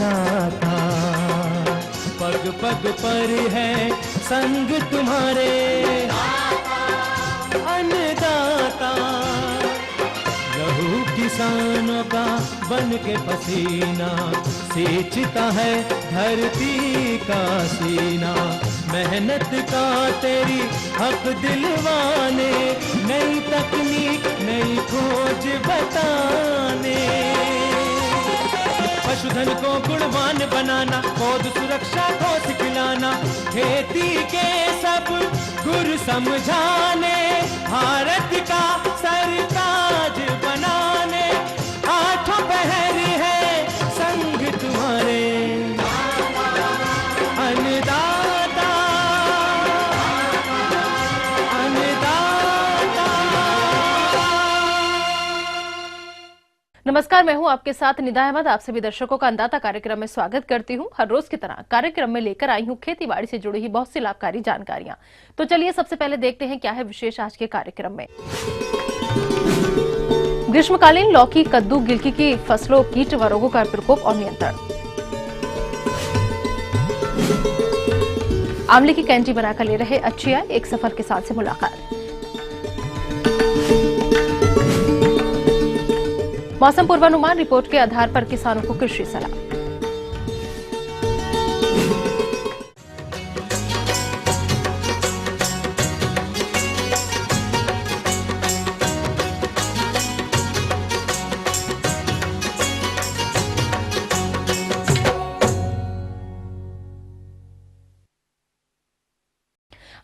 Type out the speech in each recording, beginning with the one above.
अन्नदाता, पग पग पर है संग तुम्हारे अन्नदाता। लहू किसानों का बन के पसीना सींचता है धरती का सीना। मेहनत का तेरी हक दिलवाने, नई तकनीक नई खोज बताने। पशुधन को गुणवान बनाना, पौध सुरक्षा को सिखलाना, खेती के सब गुर समझाने, भारत का सरताज बनाने। आठों पहर है संग तुम्हारे अन्नदाता, अन्नदाता। नमस्कार, मैं हूं आपके साथ निदा अहमद। आप सभी दर्शकों का अन्नदाता कार्यक्रम में स्वागत करती हूं। हर रोज की तरह कार्यक्रम में लेकर आई हूं खेती बाड़ी से जुड़ी हुई बहुत सी लाभकारी जानकारियां। तो चलिए सबसे पहले देखते हैं क्या है विशेष आज के कार्यक्रम में। ग्रीष्मकालीन लौकी, कद्दू, गिलकी की फसलों कीट व रोगों का प्रकोप और नियंत्रण। आंवले की कैंडी बनाकर ले रहे अच्छी आय, एक सफल किसान से मुलाकात। मौसम पूर्वानुमान रिपोर्ट के आधार पर किसानों को कृषि सलाह।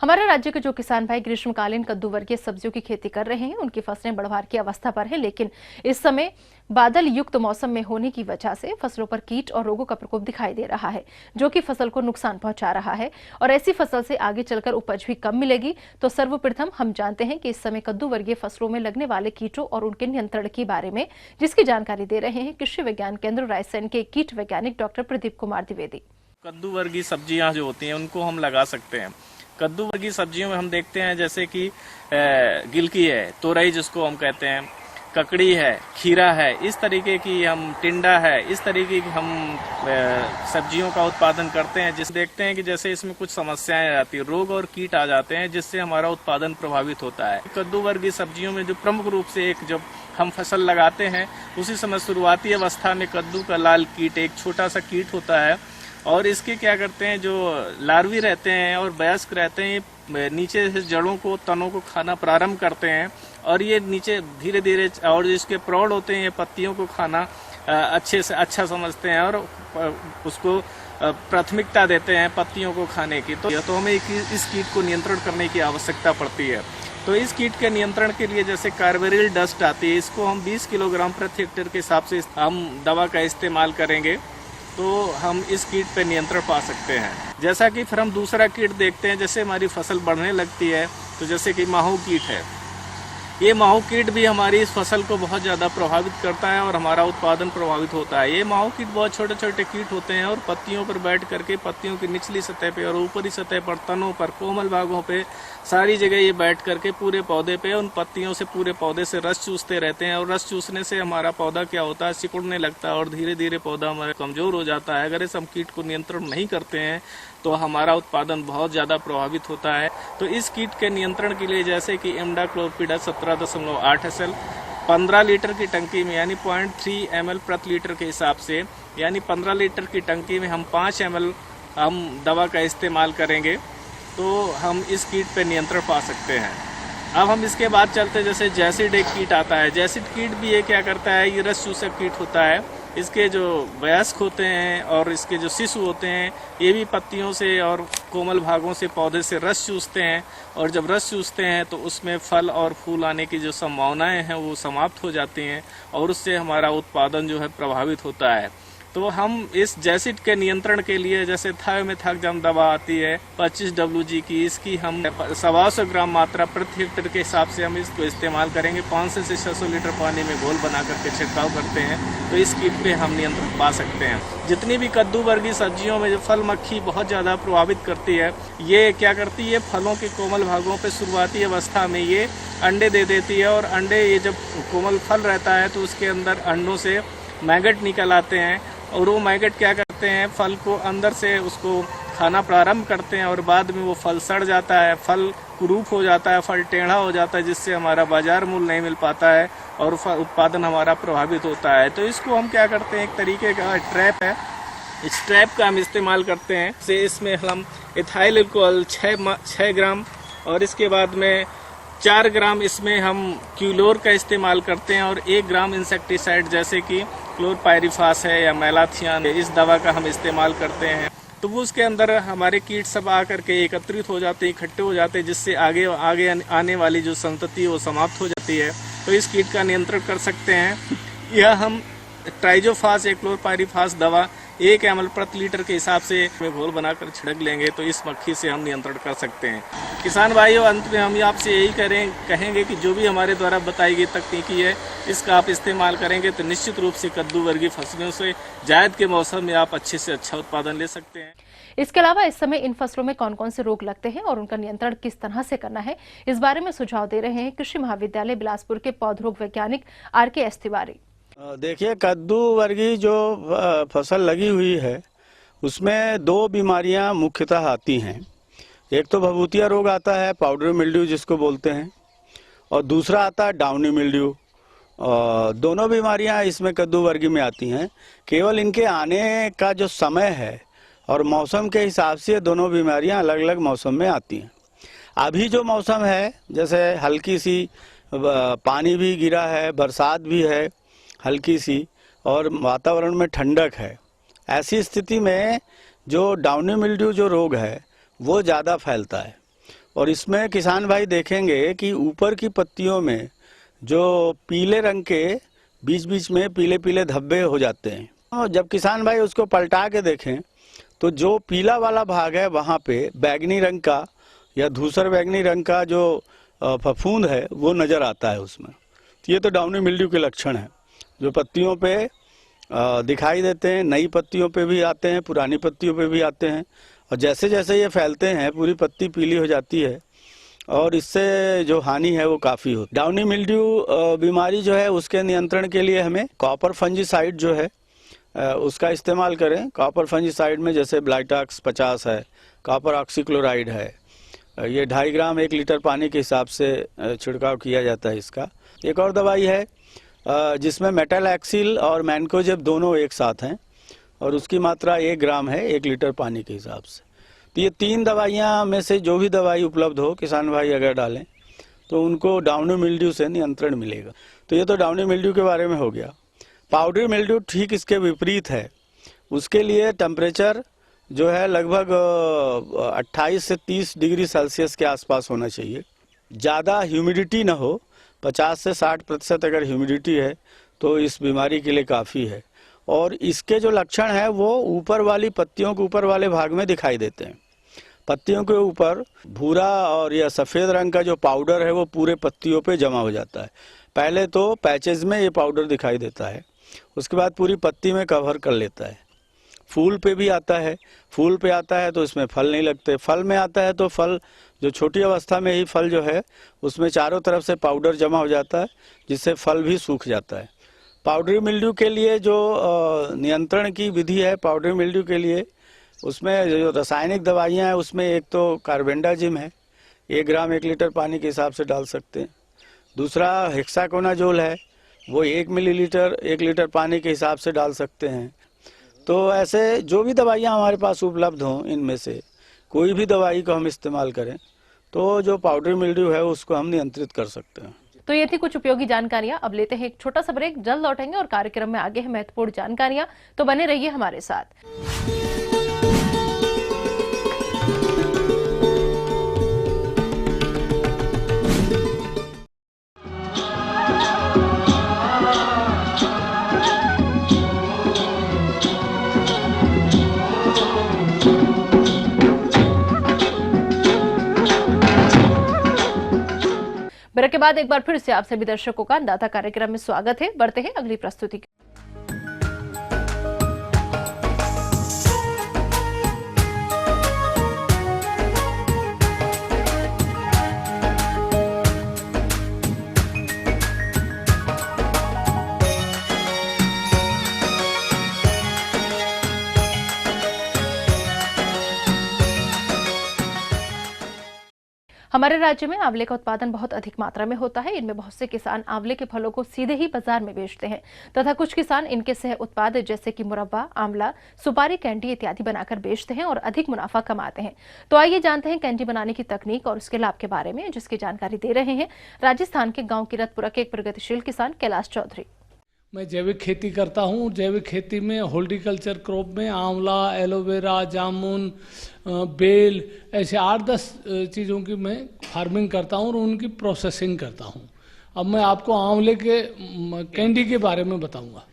हमारे राज्य के जो किसान भाई ग्रीष्मकालीन कद्दू वर्गीय सब्जियों की खेती कर रहे हैं, उनकी फसलें बढ़वार की अवस्था पर है, लेकिन इस समय बादल युक्त मौसम में होने की वजह से फसलों पर कीट और रोगों का प्रकोप दिखाई दे रहा है, जो कि फसल को नुकसान पहुंचा रहा है और ऐसी फसल से आगे चलकर उपज भी कम मिलेगी। तो सर्वप्रथम हम जानते हैं कि इस समय कद्दू वर्गीय फसलों में लगने वाले कीटों और उनके नियंत्रण के बारे में, जिसकी जानकारी दे रहे हैं कृषि विज्ञान केंद्र रायसेन के कीट वैज्ञानिक डॉक्टर प्रदीप कुमार द्विवेदी। कद्दू वर्गीय सब्जियां जो होती हैं उनको हम लगा सकते हैं। कद्दू वर्गीय सब्जियों में हम देखते हैं जैसे कि गिलकी है, तोरई जिसको हम कहते हैं, ककड़ी है, खीरा है, इस तरीके की हम टिंडा है, इस तरीके की हम सब्जियों का उत्पादन करते हैं। जिस देखते हैं कि जैसे इसमें कुछ समस्याएं आती है, रोग और कीट आ जाते हैं, जिससे हमारा उत्पादन प्रभावित होता है। कद्दू वर्गीय सब्जियों में जो प्रमुख रूप से एक जब हम फसल लगाते हैं उसी समय शुरुआती अवस्था में कद्दू का लाल कीट एक छोटा सा कीट होता है और इसके क्या करते हैं, जो लार्वी रहते हैं और वयस्क रहते हैं, नीचे से जड़ों को, तनों को खाना प्रारंभ करते हैं और ये नीचे धीरे धीरे, और इसके प्रौढ़ होते हैं, ये पत्तियों को खाना अच्छे से अच्छा समझते हैं और उसको प्राथमिकता देते हैं पत्तियों को खाने की। तो हमें इस कीट को नियंत्रण करने की आवश्यकता पड़ती है। तो इस कीट के नियंत्रण के लिए जैसे कार्बेरिल डस्ट आती है, इसको हम 20 किलोग्राम प्रति हेक्टेयर के हिसाब से हम दवा का इस्तेमाल करेंगे तो हम इस कीट पे नियंत्रण पा सकते हैं। जैसा कि फिर हम दूसरा कीट देखते हैं, जैसे हमारी फसल बढ़ने लगती है तो जैसे कि माहू कीट है, ये माहू कीट भी हमारी इस फसल को बहुत ज़्यादा प्रभावित करता है और हमारा उत्पादन प्रभावित होता है। ये माहू कीट बहुत छोटे छोटे कीट होते हैं और पत्तियों पर बैठ करके पत्तियों की निचली सतह पे और ऊपरी सतह पर, तनों पर, कोमल भागों पे, सारी जगह ये बैठ करके पूरे पौधे पे, उन पत्तियों से पूरे पौधे से रस चूसते रहते हैं और रस चूसने से हमारा पौधा क्या होता है, सिकुड़ने लगता है और धीरे धीरे पौधा हमारा कमजोर हो जाता है। अगर इस हम कीट को नियंत्रण नहीं करते हैं तो हमारा उत्पादन बहुत ज़्यादा प्रभावित होता है। तो इस कीट के नियंत्रण के लिए जैसे कि इमिडाक्लोपिड 17.8 SL 15 लीटर की टंकी में यानी 0.3 ml प्रति लीटर के हिसाब से, यानी 15 लीटर की टंकी में हम 5 ml हम दवा का इस्तेमाल करेंगे तो हम इस कीट पे नियंत्रण पा सकते हैं। अब हम इसके बाद चलते, जैसे जैसिड एक कीट आता है। जैसिड कीट भी ये क्या करता है, ये रस चूसक कीट होता है। इसके जो वयस्क होते हैं और इसके जो शिशु होते हैं, ये भी पत्तियों से और कोमल भागों से पौधे से रस चूसते हैं और जब रस चूसते हैं तो उसमें फल और फूल आने की जो संभावनाएं हैं वो समाप्त हो जाती हैं और उससे हमारा उत्पादन जो है प्रभावित होता है। तो हम इस जैसिड के नियंत्रण के लिए जैसे थायोमेथाक्सम दवा आती है 25 WG की, इसकी हम 125 ग्राम मात्रा प्रति हेक्टेयर के हिसाब से हम इसको इस्तेमाल करेंगे। 500 से 600 लीटर पानी में घोल बना करके छिड़काव करते हैं तो इस कीट पे हम नियंत्रण पा सकते हैं। जितनी भी कद्दू वर्गीय सब्जियों में जो फल मक्खी बहुत ज़्यादा प्रभावित करती है, ये क्या करती है, फलों के कोमल भागों पर शुरुआती अवस्था में ये अंडे दे देती है और अंडे, ये जब कोमल फल रहता है तो उसके अंदर अंडों से मैगट निकल आते हैं और वो मैगट क्या करते करते हैं, फल को अंदर से उसको खाना प्रारंभ करते हैं और बाद में वो फल सड़ जाता है, फल कुरूप हो जाता है, फल टेढ़ा हो जाता है, जिससे हमारा बाजार मूल्य नहीं मिल पाता है और उत्पादन हमारा प्रभावित होता है। तो इसको हम क्या करते हैं, एक तरीके का ट्रैप है, इस ट्रैप का हम इस्तेमाल करते हैं। से इसमें हम इथाइल अल्कोहल 6 ग्राम और इसके बाद में 4 ग्राम इसमें हम क्यूलोर का इस्तेमाल करते हैं और 1 ग्राम इंसेक्टिसाइड जैसे कि क्लोरपाइरिफास है या मैलाथियन, इस दवा का हम इस्तेमाल करते हैं। तो वो उसके अंदर हमारे कीट सब आकर के एकत्रित हो जाते हैं, इकट्ठे हो जाते हैं, जिससे आगे आने वाली जो संतति है वो समाप्त हो जाती है। तो इस कीट का नियंत्रण कर सकते हैं। यह हम ट्राइजोफास या क्लोरपाइरिफास दवा 1 ml प्रति लीटर के हिसाब से घोल बनाकर छिड़क लेंगे तो इस मक्खी से हम नियंत्रण कर सकते हैं। किसान भाइयों, अंत में हम आपसे यही कहेंगे कि जो भी हमारे द्वारा बताई गई तकनीकी है, इसका आप इस्तेमाल करेंगे तो निश्चित रूप से कद्दू वर्गीय फसलों से जायद के मौसम में आप अच्छे से अच्छा उत्पादन ले सकते हैं। इसके अलावा इस समय इन फसलों में कौन कौन से रोग लगते हैं और उनका नियंत्रण किस तरह से करना है, इस बारे में सुझाव दे रहे हैं कृषि महाविद्यालय बिलासपुर के पौधरोग वैज्ञानिक RK तिवारी। देखिए, कद्दू वर्गीय जो फसल लगी हुई है उसमें 2 बीमारियां मुख्यतः आती हैं। एक तो भभूतिया रोग आता है, पाउडर मिल्ड्यू जिसको बोलते हैं, और दूसरा आता है डाउनी मिल्ड्यू। दोनों बीमारियां इसमें कद्दू वर्गीय में आती हैं। केवल इनके आने का जो समय है और मौसम के हिसाब से दोनों बीमारियां अलग अलग मौसम में आती हैं। अभी जो मौसम है, जैसे हल्की सी पानी भी गिरा है, बरसात भी है हल्की सी, और वातावरण में ठंडक है, ऐसी स्थिति में जो डाउनी मिल्ड्यू जो रोग है वो ज़्यादा फैलता है। और इसमें किसान भाई देखेंगे कि ऊपर की पत्तियों में जो पीले रंग के बीच बीच में पीले पीले धब्बे हो जाते हैं। और जब किसान भाई उसको पलटा के देखें तो जो पीला वाला भाग है वहाँ पे बैगनी रंग का या धूसर बैगनी रंग का जो फफूंद है वो नज़र आता है उसमें। तो ये तो डाउनी मिल्ड्यू के लक्षण है जो पत्तियों पे दिखाई देते हैं। नई पत्तियों पे भी आते हैं, पुरानी पत्तियों पे भी आते हैं, और जैसे जैसे ये फैलते हैं पूरी पत्ती पीली हो जाती है और इससे जो हानि है वो काफ़ी होती है। डाउनी मिल्ड्यू बीमारी जो है उसके नियंत्रण के लिए हमें कॉपर फंजीसाइड जो है उसका इस्तेमाल करें। कॉपर फंजीसाइड में जैसे ब्लाइटॉक्स 50 है, कॉपर ऑक्सीक्लोराइड है, ये 2.5 ग्राम 1 लीटर पानी के हिसाब से छिड़काव किया जाता है इसका। एक और दवाई है जिसमें मेटालैक्सिल और मैनकोजेब दोनों एक साथ हैं और उसकी मात्रा 1 ग्राम है 1 लीटर पानी के हिसाब से। तो ये 3 दवाइयाँ में से जो भी दवाई उपलब्ध हो किसान भाई अगर डालें तो उनको डाउनी मिल्ड्यू से नियंत्रण मिलेगा। तो ये तो डाउनी मिल्ड्यू के बारे में हो गया। पाउडरी मिल्ड्यू ठीक इसके विपरीत है। उसके लिए टेम्परेचर जो है लगभग 28 से 30 डिग्री सेल्सियस के आसपास होना चाहिए। ज़्यादा ह्यूमिडिटी ना हो, 50 से 60% अगर ह्यूमिडिटी है तो इस बीमारी के लिए काफ़ी है। और इसके जो लक्षण है वो ऊपर वाली पत्तियों के ऊपर वाले भाग में दिखाई देते हैं। पत्तियों के ऊपर भूरा और या सफ़ेद रंग का जो पाउडर है वो पूरे पत्तियों पे जमा हो जाता है। पहले तो पैचेज में ये पाउडर दिखाई देता है, उसके बाद पूरी पत्ती में कवर कर लेता है। फूल पे भी आता है, फूल पे आता है तो इसमें फल नहीं लगते। फल में आता है तो फल जो छोटी अवस्था में ही फल जो है उसमें चारों तरफ से पाउडर जमा हो जाता है जिससे फल भी सूख जाता है। पाउडरी मिल्ड्यू के लिए जो नियंत्रण की विधि है पाउडरी मिल्ड्यू के लिए, उसमें जो रासायनिक दवाइयाँ हैं उसमें एक तो कार्बेंडाजिम है, 1 ग्राम 1 लीटर पानी के हिसाब से डाल सकते हैं। दूसरा हेक्साकोनाजोल है, वो 1 मिलीलीटर 1 लीटर पानी के हिसाब से डाल सकते हैं। तो ऐसे जो भी दवाइयाँ हमारे पास उपलब्ध हों इनमें से कोई भी दवाई को हम इस्तेमाल करें तो जो पाउडरी मिल्ड्यू है उसको हम नियंत्रित कर सकते हैं। तो ये थी कुछ उपयोगी जानकारियां। अब लेते हैं एक छोटा सा ब्रेक, जल्द लौटेंगे और कार्यक्रम में आगे है महत्वपूर्ण जानकारियां, तो बने रहिए हमारे साथ। ब्रेक के बाद एक बार फिर से आप सभी दर्शकों का अन्नदाता कार्यक्रम में स्वागत है। बढ़ते हैं अगली प्रस्तुति की। हमारे राज्य में आंवले का उत्पादन बहुत अधिक मात्रा में होता है। इनमें बहुत से किसान आंवले के फलों को सीधे ही बाजार में बेचते हैं तथा कुछ किसान इनके सह उत्पाद जैसे कि मुरब्बा, आंवला, सुपारी, कैंडी इत्यादि बनाकर बेचते हैं और अधिक मुनाफा कमाते हैं। तो आइए जानते हैं कैंडी बनाने की तकनीक और उसके लाभ के बारे में, जिसकी जानकारी दे रहे हैं राजस्थान के गाँव किरतपुरा के एक प्रगतिशील किसान कैलाश चौधरी। मैं जैविक खेती करता हूँ। जैविक खेती में हॉर्टिकल्चर क्रॉप में आंवला, एलोवेरा, जामुन, बेल, ऐसे 8-10 चीज़ों की मैं फार्मिंग करता हूँ और उनकी प्रोसेसिंग करता हूँ। अब मैं आपको आंवले के कैंडी के बारे में बताऊँगा।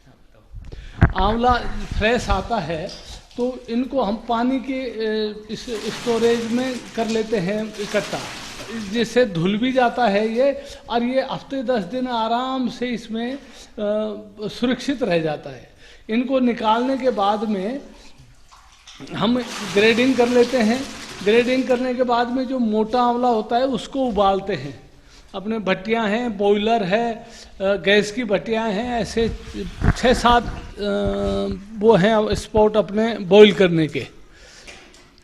आंवला फ्रेश आता है तो इनको हम पानी के स्टोरेज में कर लेते हैं इकट्ठा, जिससे धुल भी जाता है ये, और ये हफ्ते 10 दिन आराम से इसमें सुरक्षित रह जाता है। इनको निकालने के बाद में हम ग्रेडिंग कर लेते हैं। ग्रेडिंग करने के बाद में जो मोटा आंवला होता है उसको उबालते हैं। अपने भट्टियां हैं, बॉयलर है, गैस की भट्टियां हैं, ऐसे 6-7 वो हैं स्पॉट अपने बॉईल करने के।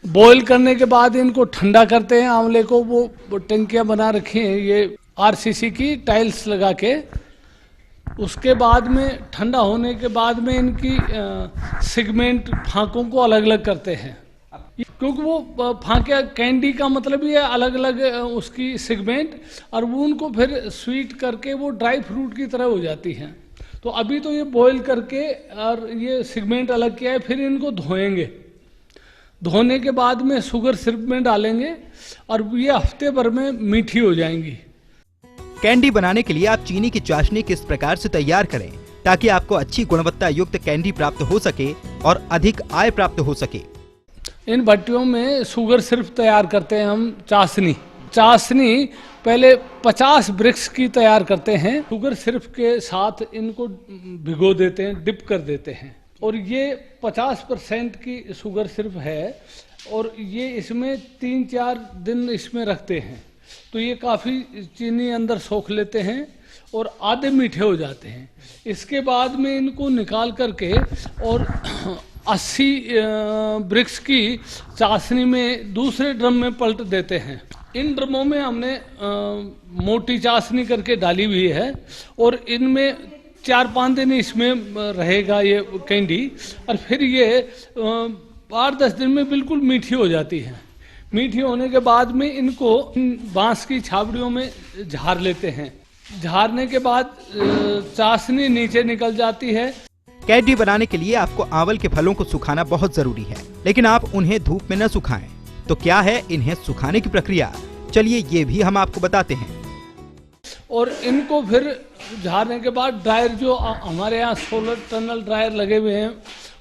बॉईल करने के बाद इनको ठंडा करते हैं। आंवले को वो टंकियां बना रखी हैं ये आरसीसी की टाइल्स लगा के। उसके बाद में ठंडा होने के बाद में इनकी सेगमेंट फांकों को अलग अलग करते हैं, क्योंकि वो फांके कैंडी का मतलब ये अलग अलग उसकी सेगमेंट, और वो उनको फिर स्वीट करके वो ड्राई फ्रूट की तरह हो जाती हैं। तो अभी तो ये बॉईल करके और ये सेगमेंट अलग किया है, फिर इनको धोएंगे। धोने के बाद में शुगर सिरप में डालेंगे और ये हफ्ते भर में मीठी हो जाएंगी। कैंडी बनाने के लिए आप चीनी की चाशनी किस प्रकार से तैयार करें ताकि आपको अच्छी गुणवत्ता युक्त कैंडी प्राप्त हो सके और अधिक आय प्राप्त हो सके? इन भट्टियों में शुगर सिरप तैयार करते हैं हम। चाशनी पहले 50 ब्रिक्स की तैयार करते हैं। शुगर सिरप के साथ इनको भिगो देते हैं, डिप कर देते हैं, और ये 50% की शुगर सिरप है और ये इसमें 3-4 दिन इसमें रखते हैं तो ये काफ़ी चीनी अंदर सोख लेते हैं और आधे मीठे हो जाते हैं। इसके बाद में इनको निकाल करके और 80 ब्रिक्स की चाशनी में दूसरे ड्रम में पलट देते हैं। इन ड्रमों में हमने मोटी चाशनी करके डाली हुई है और इनमें 4-5 दिन इसमें रहेगा ये कैंडी, और फिर ये 8-10 दिन में बिल्कुल मीठी हो जाती है। मीठी होने के बाद में इनको बांस की छाबड़ियों में झाड़ लेते हैं। झाड़ने के बाद चाशनी नीचे निकल जाती है। कैंडी बनाने के लिए आपको आंवल के फलों को सुखाना बहुत जरूरी है, लेकिन आप उन्हें धूप में न सुखाएं। तो क्या है इन्हें सुखाने की प्रक्रिया, चलिए ये भी हम आपको बताते हैं। और इनको फिर झाड़ने के बाद ड्रायर, जो हमारे यहाँ सोलर टनल ड्रायर लगे हुए हैं,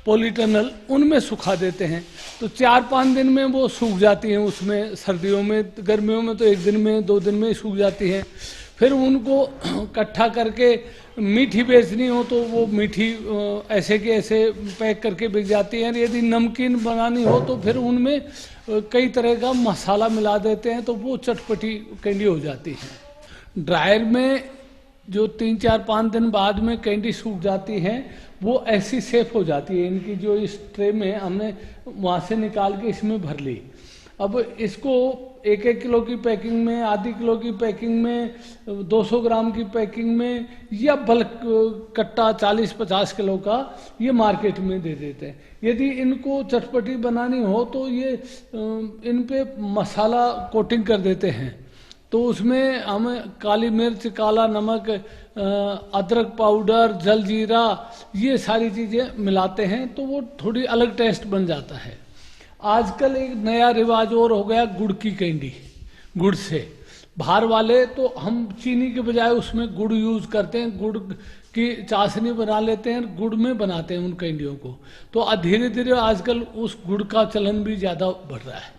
पॉली टनल, उनमें सुखा देते हैं। तो 4-5 दिन में वो सूख जाती हैं। उसमें सर्दियों में, गर्मियों में तो 1 दिन में 2 दिन में सूख जाती हैं। फिर उनको इकट्ठा करके मीठी बेचनी हो तो वो मीठी ऐसे के ऐसे पैक करके बिक जाती है। यदि नमकीन बनानी हो तो फिर उनमें कई तरह का मसाला मिला देते हैं तो वो चटपटी कैंडी हो जाती है। ड्रायर में जो 3-4-5 दिन बाद में कैंडी सूख जाती है वो ऐसी सेफ हो जाती है। इनकी जो इस ट्रे में हमने वहाँ से निकाल के इसमें भर ली। अब इसको 1-1 किलो की पैकिंग में, आधी किलो की पैकिंग में, 200 ग्राम की पैकिंग में, या बल्क कट्टा 40-50 किलो का ये मार्केट में दे देते हैं। यदि इनको चटपटी बनानी हो तो ये इन पे मसाला कोटिंग कर देते हैं। तो उसमें हम काली मिर्च, काला नमक, अदरक पाउडर, जलजीरा, ये सारी चीज़ें मिलाते हैं तो वो थोड़ी अलग टेस्ट बन जाता है। आजकल एक नया रिवाज और हो गया गुड़ की कैंडी, गुड़ से। बाहर वाले तो हम चीनी के बजाय उसमें गुड़ यूज़ करते हैं, गुड़ की चाशनी बना लेते हैं, गुड़ में बनाते हैं उन कैंडियों को। तो धीरे धीरे आजकल उस गुड़ का चलन भी ज़्यादा बढ़ रहा है।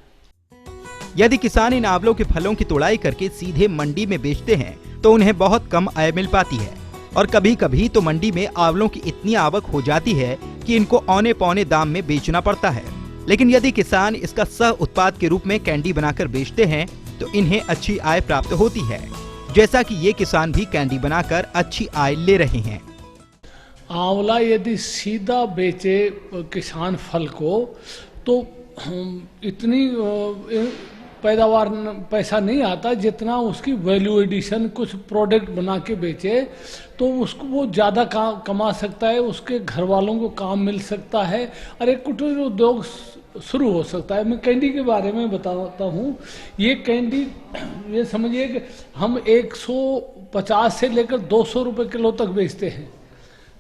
यदि किसान इन आंवलों के फलों की तोड़ाई करके सीधे मंडी में बेचते हैं तो उन्हें बहुत कम आय मिल पाती है, और कभी कभी तो मंडी में आंवलों की इतनी आवक हो जाती है कि इनको औने पौने दाम में बेचना पड़ता है। लेकिन यदि किसान इसका सह उत्पाद के रूप में कैंडी बनाकर बेचते हैं तो इन्हें अच्छी आय प्राप्त होती है, जैसा कि ये किसान भी कैंडी बनाकर अच्छी आय ले रहे हैं। आंवला यदि सीधा बेचे किसान फल को तो इतनी पैदावार पैसा नहीं आता जितना उसकी वैल्यू एडिशन कुछ प्रोडक्ट बना के बेचे तो उसको वो ज़्यादा कमा सकता है, उसके घर वालों को काम मिल सकता है और एक कुटीर उद्योग शुरू हो सकता है। मैं कैंडी के बारे में बताता हूँ। ये कैंडी ये समझिए कि हम 150 से लेकर 200 रुपये किलो तक बेचते हैं,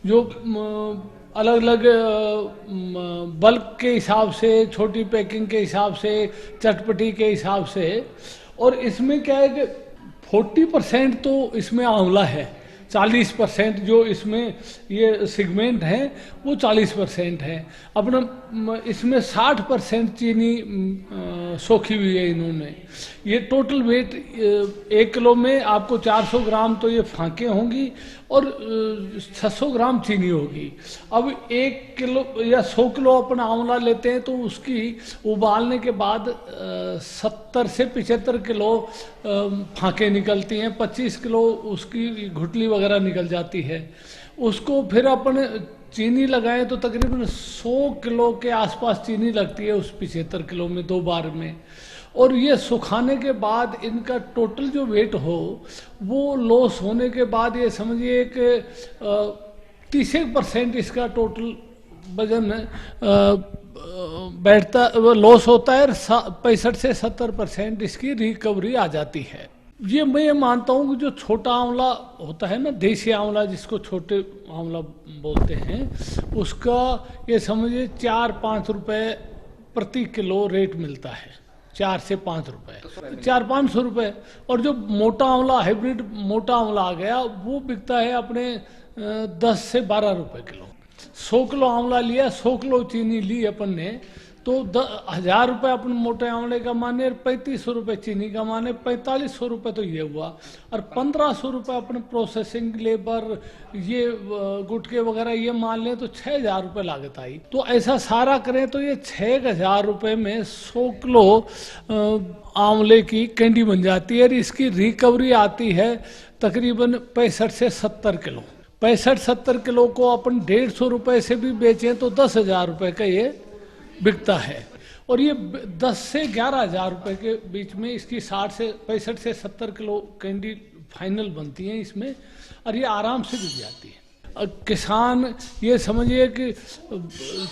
जो अलग अलग बल्क के हिसाब से, छोटी पैकिंग के हिसाब से, चटपटी के हिसाब से। और इसमें क्या है कि 40% तो इसमें आंवला है, 40% जो इसमें ये सेगमेंट है वो 40% है। अपना इसमें 60% चीनी सोखी हुई है इन्होंने। ये टोटल वेट 1 किलो में आपको 400 ग्राम तो ये फांके होंगी और 600 ग्राम चीनी होगी। अब 1 किलो या 100 किलो अपना आंवला लेते हैं तो उसकी उबालने के बाद 70 से 75 किलो फांके निकलती हैं, 25 किलो उसकी घुटली वगैरह निकल जाती है। उसको फिर अपन चीनी लगाएं तो तकरीबन 100 किलो के आसपास चीनी लगती है उस 75 किलो में 2 बार में। और ये सुखाने के बाद इनका टोटल जो वेट हो वो लॉस होने के बाद ये समझिए कि 30% इसका टोटल वजन बैठता लॉस होता है और 65 से 70% इसकी रिकवरी आ जाती है। ये मैं ये मानता हूँ कि जो छोटा आंवला होता है ना, देसी आंवला जिसको छोटे आंवला बोलते हैं, उसका ये समझिए 4-5 रुपए प्रति किलो रेट मिलता है, 4 से 5 रुपए, 400-500 रुपए। और जो मोटा आंवला, हाइब्रिड मोटा आंवला आ गया, वो बिकता है अपने 10 से 12 रुपए किलो। 100 किलो आंवला लिया, 100 किलो चीनी ली अपन ने, तो 1000 रुपये अपन मोटे आंवले का माने, 3500 रुपये चीनी का माने, 4500 रुपये तो ये हुआ। और 1500 रुपये अपने प्रोसेसिंग लेबर, ये गुटके वगैरह ये मान लें तो 6000 रुपये लागत आई। तो ऐसा सारा करें तो ये 6000 रुपये में 100 किलो आंवले की कैंडी बन जाती है। और इसकी रिकवरी आती है तकरीबन 65 से 70 किलो। 65-70 किलो को अपन 150 रुपये से भी बेचें तो 10,000 रुपये का ये बिकता है। और ये 10 से 11,000 रुपये के बीच में इसकी 65 से 70 किलो कैंडी फाइनल बनती है इसमें, और ये आराम से बिक जाती है। किसान ये समझिए कि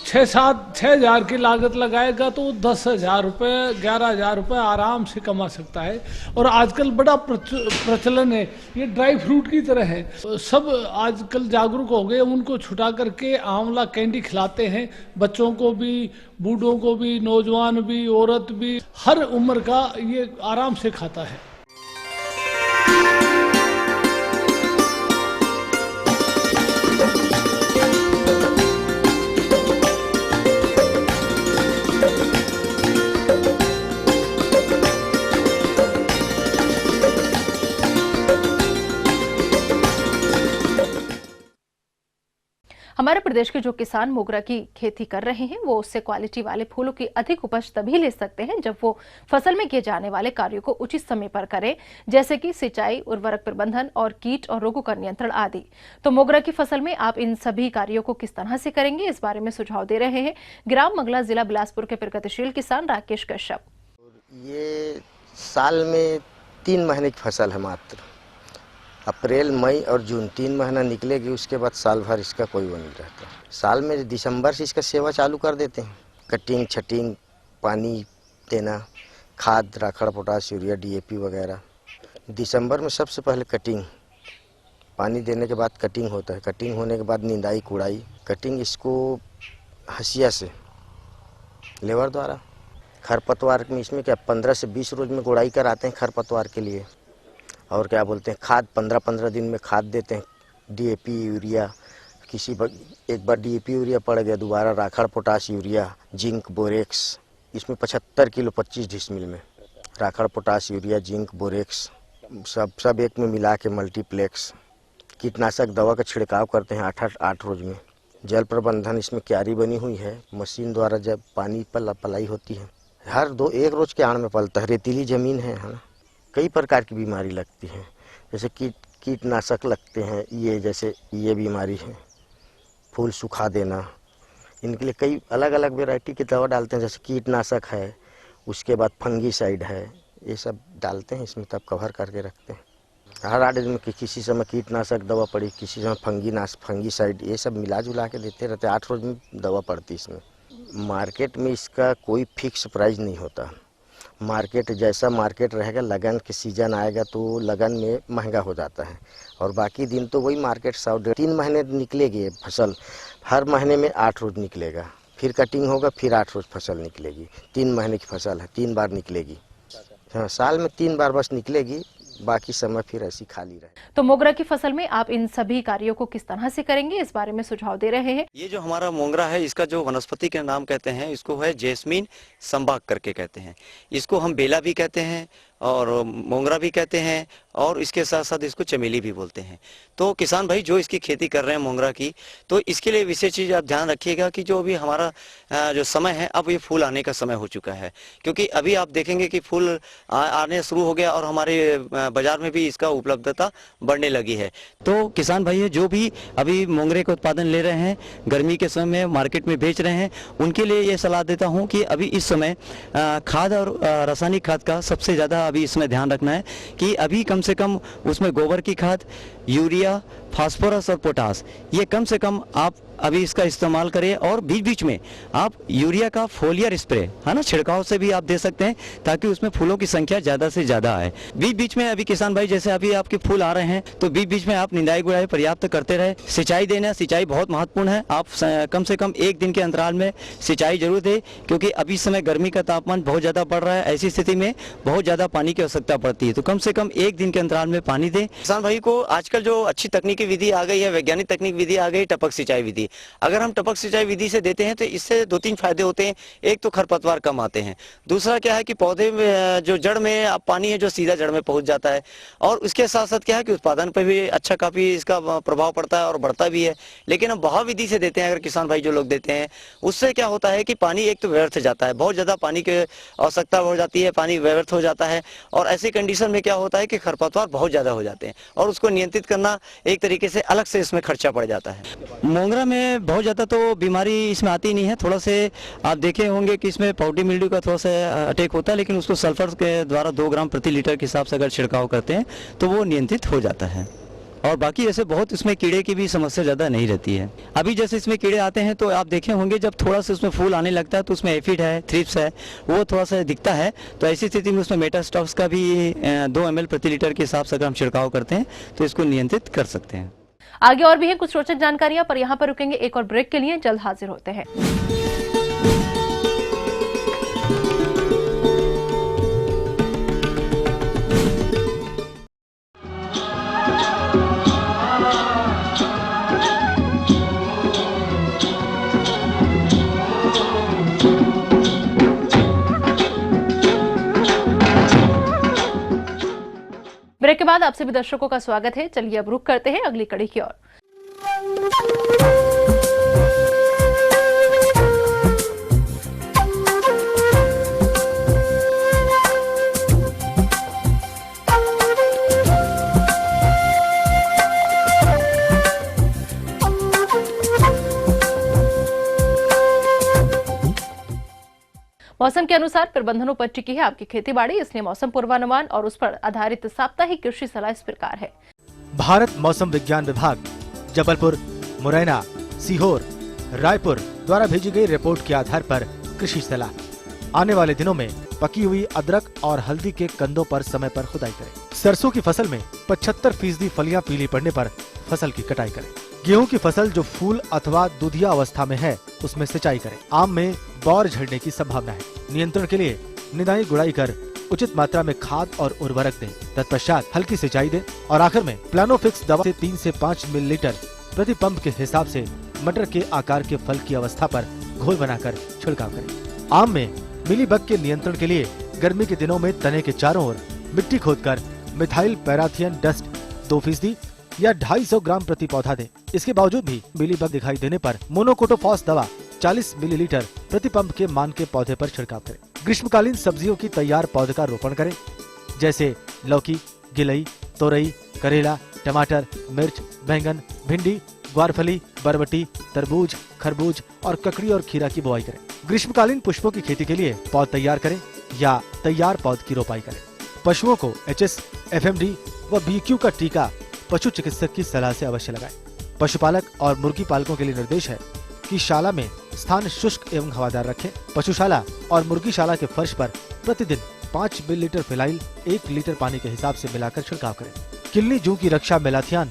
6,000 की लागत लगाएगा तो 10,000 रुपये 11,000 रुपये आराम से कमा सकता है। और आजकल बड़ा प्रचलन है, ये ड्राई फ्रूट की तरह है, सब आजकल जागरूक हो गए, उनको छुटा करके आंवला कैंडी खिलाते हैं, बच्चों को भी, बूढ़ों को भी, नौजवान भी, औरत भी, हर उम्र का ये आराम से खाता है। हमारे प्रदेश के जो किसान मोगरा की खेती कर रहे हैं वो उससे क्वालिटी वाले फूलों की अधिक उपज तभी ले सकते हैं जब वो फसल में किए जाने वाले कार्यों को उचित समय पर करें, जैसे कि सिंचाई, उर्वरक प्रबंधन और कीट और रोगों का नियंत्रण आदि। तो मोगरा की फसल में आप इन सभी कार्यों को किस तरह से करेंगे, इस बारे में सुझाव दे रहे हैं ग्राम मंगला, जिला बिलासपुर के प्रगतिशील किसान राकेश कश्यप। ये साल में 3 महीने की फसल है मात्र। अप्रैल, मई और जून 3 महीना निकलेगी, उसके बाद साल भर इसका कोई वो नहीं रहता। साल में दिसंबर से इसका सेवा चालू कर देते हैं, कटिंग, छटिंग, पानी देना, खाद, राखड़, पोटाश, यूरिया, DAP वगैरह। दिसंबर में सबसे पहले कटिंग, पानी देने के बाद कटिंग होता है। कटिंग होने के बाद निंदाई, कुड़ाई। कटिंग इसको हसिया से लेबर द्वारा, खरपतवार में इसमें क्या 15 से 20 रोज में गुड़ाई कराते हैं खरपतवार के लिए। और क्या बोलते हैं, खाद 15-15 दिन में खाद देते हैं, DAP, यूरिया। एक बार DAP यूरिया पड़ गया, दोबारा राखड़, पोटाश, यूरिया, जिंक, बोरेक्स। इसमें 75 किलो 25 डिसमिल में राखड़, पोटाश, यूरिया, जिंक, बोरेक्स सब एक में मिला के मल्टीप्लेक्स। कीटनाशक दवा का छिड़काव करते हैं 8 रोज में। जल प्रबंधन इसमें क्यारी बनी हुई है, मशीन द्वारा जब पानी पलाई होती है, हर 1 रोज के आड़ में पलता है। रेतीली ज़मीन है ना, कई प्रकार की बीमारी लगती है, जैसे कीटनाशक लगते हैं, ये जैसे ये बीमारी है, फूल सुखा देना। इनके लिए कई अलग अलग वैरायटी की दवा डालते हैं, जैसे कीटनाशक है, उसके बाद फंगीसाइड है, ये सब डालते हैं इसमें, तब कवर करके रखते हैं। हर 8 दिन में किसी समय कीटनाशक दवा पड़ी, किसी समय फंगीसाइड, ये सब मिला जुला के देते रहते हैं। 8 रोज में दवा पड़ती इसमें। मार्केट में इसका कोई फिक्स प्राइस नहीं होता। मार्केट जैसा मार्केट रहेगा, लगन के सीजन आएगा तो लगन में महंगा हो जाता है, और बाकी दिन तो वही मार्केट 3 महीने निकलेगी फसल। हर महीने में 8 रोज निकलेगा, फिर कटिंग होगा, फिर 8 रोज फसल निकलेगी। 3 महीने की फसल है, 3 बार निकलेगी। हाँ, साल में 3 बार बस निकलेगी, बाकी समय फिर ऐसी खाली रहे। तो मोगरा की फसल में आप इन सभी कार्यों को किस तरह से करेंगे, इस बारे में सुझाव दे रहे हैं। ये जो हमारा मोगरा है, इसका जो वनस्पति के नाम कहते हैं, इसको है जैस्मीन संबाग करके कहते हैं। इसको हम बेला भी कहते हैं और मोगरा भी कहते हैं, और इसके साथ साथ इसको चमेली भी बोलते हैं। तो किसान भाई जो इसकी खेती कर रहे हैं मोगरा की, तो इसके लिए विशेष चीज़ आप ध्यान रखिएगा कि जो अभी हमारा जो समय है, अब ये फूल आने का समय हो चुका है। क्योंकि अभी आप देखेंगे कि फूल आने शुरू हो गया और हमारे बाजार में भी इसका उपलब्धता बढ़ने लगी है। तो किसान भाई जो भी अभी मोगरे का उत्पादन ले रहे हैं, गर्मी के समय में मार्केट में बेच रहे हैं, उनके लिए ये सलाह देता हूँ कि अभी इस समय खाद और रासायनिक खाद का सबसे ज़्यादा अभी इसमें ध्यान रखना है कि अभी कम से कम उसमें गोबर की खाद, यूरिया, फास्फोरस और पोटास, ये कम से कम आप अभी इसका इस्तेमाल करें। और बीच बीच में आप यूरिया का फोलियर स्प्रे है ना, छिड़काव से भी आप दे सकते हैं, ताकि उसमें फूलों की संख्या ज़्यादा से ज़्यादा आए। बीच बीच में अभी किसान भाई जैसे अभी आपके फूल आ रहे हैं, तो बीच बीच में आप निंदाई गुड़ाई पर्याप्त करते रहे। सिंचाई देना, सिंचाई बहुत महत्वपूर्ण है। आप कम से कम 1 दिन के अंतराल में सिंचाई जरूर दें, क्योंकि अभी इस समय गर्मी का तापमान बहुत ज़्यादा बढ़ रहा है। ऐसी स्थिति में बहुत ज़्यादा पानी की आवश्यकता पड़ती है, तो कम से कम 1 दिन के अंतराल में पानी दें। किसान भाई को आजकल जो अच्छी तकनीकी विधि आ गई है, वैज्ञानिक तकनीक विधि आ गई, टपक सिंचाई विधि। अगर हम टपक सिंचाई विधि से देते हैं तो इससे 2-3 फायदे होते हैं। एक तो खरपतवार कम आते हैं, दूसरा क्या है कि पौधे में जो जड़ में पानी है जो सीधा जड़ में पहुंच जाता है, और उसके साथ साथ क्या है कि उत्पादन पर भी अच्छा काफी इसका प्रभाव पड़ता है और बढ़ता भी है। लेकिन हम बहाव विधि से देते हैं, अगर किसान भाई जो लोग देते हैं, उससे क्या होता है कि पानी एक तो व्यर्थ जाता है, बहुत ज्यादा पानी की आवश्यकता हो जाती है, पानी व्यर्थ हो जाता है, और ऐसी कंडीशन में क्या होता है कि खरपतवार बहुत ज्यादा हो जाते हैं, और उसको नियंत्रित करना एक तरीके से अलग से इसमें खर्चा पड़ जाता है। मोगरा में बहुत ज्यादा तो बीमारी इसमें आती नहीं है। थोड़ा से आप देखे होंगे कि इसमें पाउडरी मिल्ड्यू का थोड़ा सा अटैक होता है, लेकिन उसको सल्फर के द्वारा 2 ग्राम प्रति लीटर के हिसाब से अगर छिड़काव करते हैं तो वो नियंत्रित हो जाता है। और बाकी ऐसे बहुत इसमें कीड़े की भी समस्या ज़्यादा नहीं रहती है। अभी जैसे इसमें कीड़े आते हैं तो आप देखे होंगे जब थोड़ा सा उसमें फूल आने लगता है तो उसमें एफिड है, थ्रिप्स है, वो थोड़ा सा दिखता है। तो ऐसी स्थिति में उसमें मेटास्टॉक्स का भी 2 ml प्रति लीटर के हिसाब से अगर हम छिड़काव करते हैं तो इसको नियंत्रित कर सकते हैं। आगे और भी है कुछ रोचक जानकारियां, पर यहाँ पर रुकेंगे एक और ब्रेक के लिए। जल्द हाजिर होते हैं। ब्रेक के बाद आप सभी दर्शकों का स्वागत है। चलिए अब रुक करते हैं अगली कड़ी की ओर। मौसम के अनुसार प्रबंधनों पर टिकी है आपकी खेतीबाड़ी, इसलिए मौसम पूर्वानुमान और उस पर आधारित साप्ताहिक कृषि सलाह इस प्रकार है। भारत मौसम विज्ञान विभाग जबलपुर, मुरैना, सीहोर, रायपुर द्वारा भेजी गई रिपोर्ट के आधार पर कृषि सलाह। आने वाले दिनों में पकी हुई अदरक और हल्दी के कंदों पर समय पर खुदाई करें। सरसों की फसल में 75% फलियां पीली पड़ने पर फसल की कटाई करें। गेहूं की फसल जो फूल अथवा दूधिया अवस्था में है उसमें सिंचाई करें। आम में बौर झड़ने की संभावना है। नियंत्रण के लिए निदाई गुड़ाई कर उचित मात्रा में खाद और उर्वरक दें। तत्पश्चात हल्की सिंचाई दें और आखिर में प्लानोफिक्स दवा से 3 से 5 मिलीलीटर प्रति पंप के हिसाब से मटर के आकार के फल की अवस्था पर घोल बनाकर छिड़काव करें। आम में मिलीबग के नियंत्रण के लिए गर्मी के दिनों में तने के चारों ओर मिट्टी खोदकर मिथाइल पैराथियन डस्ट 2% या 250 ग्राम प्रति पौधा दें। इसके बावजूद भी मिलीबग दिखाई देने पर मोनोकोटोफॉस दवा 40 मिलीलीटर प्रति पंप के मान के पौधे पर छिड़काव करें। ग्रीष्मकालीन सब्जियों की तैयार पौधे का रोपण करें, जैसे लौकी, गिलई, तोरई, करेला, टमाटर, मिर्च, बैंगन, भिंडी, ग्वारफली, बरबटी, तरबूज, खरबूज और ककड़ी और खीरा की बुआई करें। ग्रीष्मकालीन पुष्पों की खेती के लिए पौध तैयार करें या तैयार पौध की रोपाई करें। पशुओं को HS, FMD व BQ का टीका पशु चिकित्सक की सलाह से अवश्य लगाएं। पशुपालक और मुर्गी पालकों के लिए निर्देश है कि शाला में स्थान शुष्क एवं हवादार रखें। पशुशाला और मुर्गीशाला के फर्श पर प्रतिदिन 5 मिलीलीटर फिनाइल 1 लीटर पानी के हिसाब से मिलाकर छिड़काव करें। किल्ली जू की रक्षा मेलाथियान,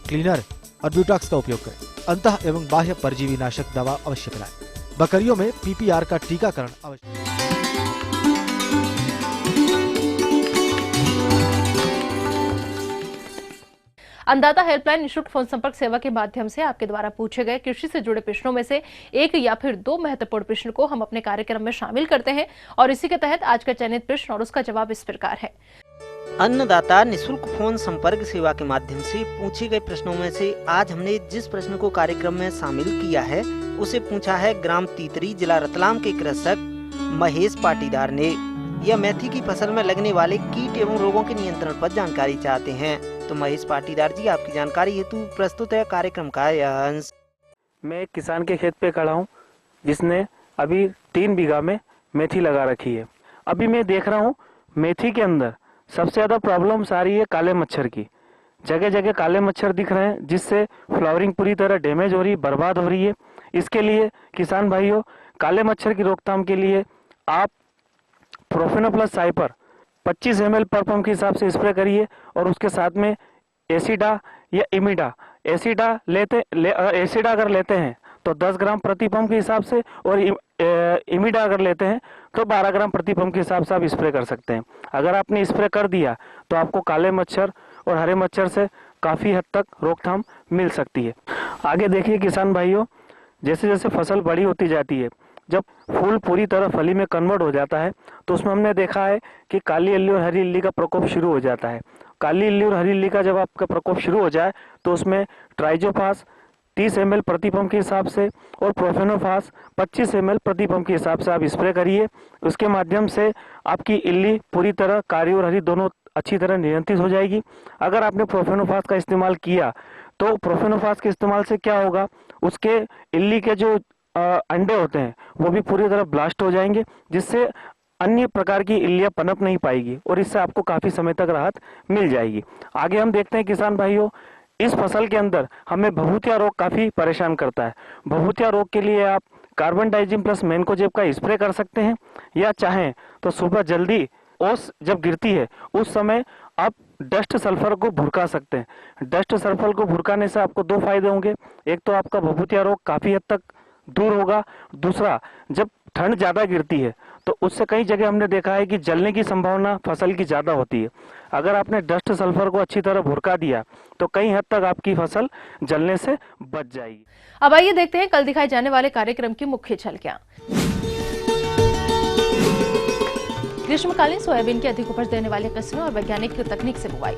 क्लीनर और ब्यूटॉक्स का उपयोग करें। अंतः एवं बाह्य परजीवी नाशक दवा अवश्य पिलाएं। बकरियों में PPR का टीकाकरण अवश्य। अन्नदाता हेल्पलाइन निःशुल्क फोन संपर्क सेवा के माध्यम से आपके द्वारा पूछे गए कृषि से जुड़े प्रश्नों में से एक या फिर 2 महत्वपूर्ण प्रश्न को हम अपने कार्यक्रम में शामिल करते हैं और इसी के तहत आज का चयनित प्रश्न और उसका जवाब इस प्रकार है। अन्नदाता निःशुल्क फोन संपर्क सेवा के माध्यम से पूछे गए प्रश्नों में से आज हमने जिस प्रश्न को कार्यक्रम में शामिल किया है उसे पूछा है ग्राम तीतरी, जिला रतलाम के कृषक महेश पाटीदार ने। यह मेथी की फसल में लगने वाले कीट एवं रोगों के नियंत्रण पर जानकारी चाहते हैं। तो महेश पाटीदार जी, आपकी जानकारी हेतु प्रस्तुत है कार्यक्रम का यह अंश। मैं एक किसान के खेत पे खड़ा हूँ जिसने अभी 3 बीघा में मेथी लगा रखी है। अभी मैं देख रहा हूँ मेथी के अंदर सबसे ज़्यादा प्रॉब्लम्स आ रही है काले मच्छर की। जगह जगह काले मच्छर दिख रहे हैं जिससे फ्लावरिंग पूरी तरह डैमेज हो रही है, बर्बाद हो रही है। इसके लिए किसान भाइयों, काले मच्छर की रोकथाम के लिए आप प्रोफेनोप्लस साइपर 25 ml पर पंप के हिसाब से स्प्रे करिए और उसके साथ में एसिडा या इमिडा, एसिडा अगर लेते हैं तो 10 ग्राम प्रति पंप के हिसाब से और इमिडा अगर लेते हैं तो 12 ग्राम प्रति पंप के हिसाब से आप स्प्रे कर सकते हैं। अगर आपने स्प्रे कर दिया तो आपको काले मच्छर और हरे मच्छर से काफ़ी हद तक रोकथाम मिल सकती है। आगे देखिए किसान भाइयों, जैसे जैसे फसल बड़ी होती जाती है, जब फूल पूरी तरह फली में कन्वर्ट हो जाता है तो उसमें हमने देखा है कि काली इल्ली और हरी इल्ली का प्रकोप शुरू हो जाता है। काली इल्ली और हरी इल्ली का जब आपका प्रकोप शुरू हो जाए तो उसमें ट्राइजोफास 30 ml प्रति पंप के हिसाब से और प्रोफेनोफास 25 ml प्रति पंप के हिसाब से आप स्प्रे करिए। उसके माध्यम से आपकी इल्ली पूरी तरह कारी और हरी दोनों अच्छी तरह नियंत्रित हो जाएगी। अगर आपने प्रोफेनोफास का इस्तेमाल किया तो प्रोफेनोफास के इस्तेमाल से क्या होगा, उसके इल्ली के जो अंडे होते हैं वो भी पूरी तरह ब्लास्ट हो जाएंगे, जिससे अन्य प्रकार की इल्लियां पनप नहीं पाएगी और इससे आपको काफ़ी समय तक राहत मिल जाएगी। आगे हम देखते हैं किसान भाइयों, इस फसल के अंदर हमें भभूतिया रोग काफ़ी परेशान करता है। भभूतिया रोग के लिए आप कार्बन डाइजिम प्लस मैनकोजेब का स्प्रे कर सकते हैं या चाहें तो सुबह जल्दी ओस जब गिरती है उस समय आप डस्ट सल्फर को भुरका सकते हैं। डस्ट सल्फर को भुरकाने से आपको 2 फायदे होंगे। एक तो आपका भभूतिया रोग काफ़ी हद तक दूर होगा, दूसरा जब ठंड ज़्यादा गिरती है तो उससे कई जगह हमने देखा है कि जलने की संभावना फसल की ज़्यादा होती है। अगर आपने डस्ट सल्फर को अच्छी तरह भुरका दिया तो कई हद तक आपकी फसल जलने से बच जाएगी। अब आइए देखते हैं कल दिखाए जाने वाले कार्यक्रम की मुख्य झलकियां। ग्रीष्मकालीन सोयाबीन की अधिक उपज देने वाले किस्मों और वैज्ञानिक तकनीक से बुआई।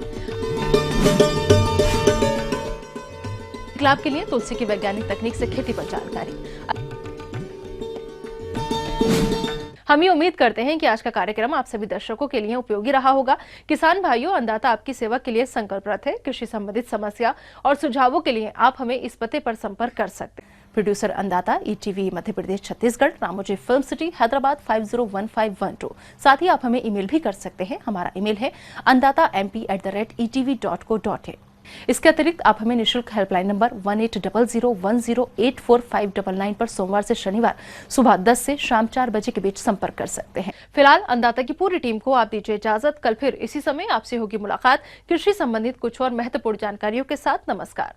लाभ के लिए तुलसी की वैज्ञानिक तकनीक से खेती पर जानकारी। हम ये उम्मीद करते हैं कि आज का कार्यक्रम आप सभी दर्शकों के लिए उपयोगी रहा होगा। किसान भाइयों, अन्नदाता आपकी सेवा के लिए संकल्परत है। कृषि संबंधित समस्या और सुझावों के लिए आप हमें इस पते पर संपर्क कर सकते हैं। प्रोड्यूसर अन्नदाता, ETV Madhya Pradesh Chhattisgarh, Ramoji film city, Hyderabad 501512। साथ ही आप हमें ईमेल भी कर सकते हैं। हमारा ईमेल है anndatamp@etv.co.in। इसके अतिरिक्त आप हमें निःशुल्क हेल्पलाइन नंबर 180010084599 पर सोमवार से शनिवार सुबह 10 से शाम 4 बजे के बीच संपर्क कर सकते हैं। फिलहाल अन्नदाता की पूरी टीम को आप दीजिए इजाजत। कल फिर इसी समय आपसे होगी मुलाकात कृषि संबंधित कुछ और महत्वपूर्ण जानकारियों के साथ। नमस्कार।